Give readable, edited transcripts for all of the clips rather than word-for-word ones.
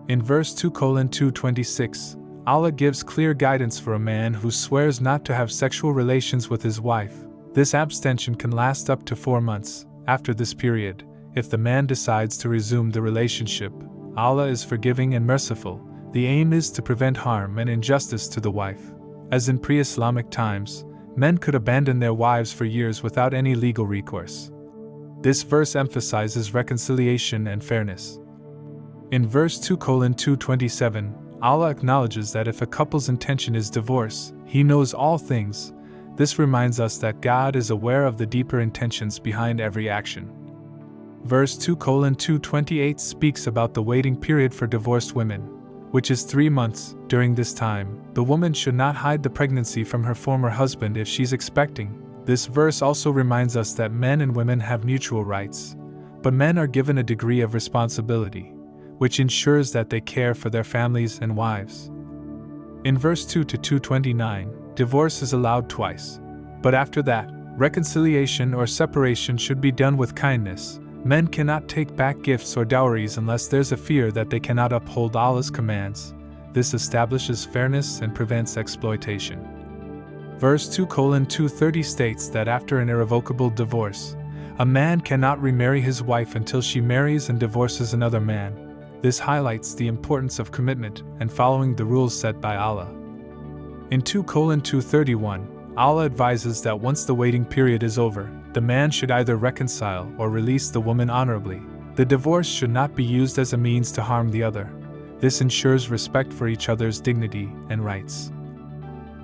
In verse 2:226, Allah gives clear guidance for a man who swears not to have sexual relations with his wife. This abstention can last up to 4 months. After this period, if the man decides to resume the relationship, Allah is forgiving and merciful. The aim is to prevent harm and injustice to the wife. As in pre-Islamic times, men could abandon their wives for years without any legal recourse. This verse emphasizes reconciliation and fairness. In verse 2:227, Allah acknowledges that if a couple's intention is divorce, He knows all things. This reminds us that God is aware of the deeper intentions behind every action. Verse 2:228 speaks about the waiting period for divorced women, which is 3 months. During this time, the woman should not hide the pregnancy from her former husband if she's expecting. This verse also reminds us that men and women have mutual rights, but men are given a degree of responsibility, which ensures that they care for their families and wives. In verse 2:229, divorce is allowed twice, but after that, reconciliation or separation should be done with kindness. Men cannot take back gifts or dowries unless there's a fear that they cannot uphold Allah's commands. This establishes fairness and prevents exploitation. Verse 2:230 states that after an irrevocable divorce, a man cannot remarry his wife until she marries and divorces another man. This highlights the importance of commitment and following the rules set by Allah. In 2:231, Allah advises that once the waiting period is over, the man should either reconcile or release the woman honorably. The divorce should not be used as a means to harm the other. This ensures respect for each other's dignity and rights.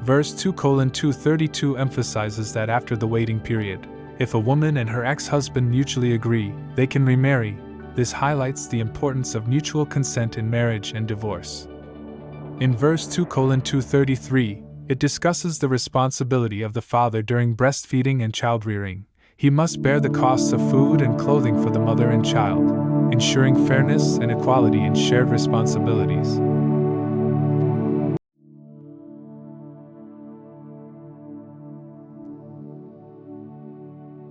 Verse 2:232 emphasizes that after the waiting period, if a woman and her ex-husband mutually agree, they can remarry. This highlights the importance of mutual consent in marriage and divorce. In verse 2:233, it discusses the responsibility of the father during breastfeeding and child-rearing. He must bear the costs of food and clothing for the mother and child, ensuring fairness and equality in shared responsibilities.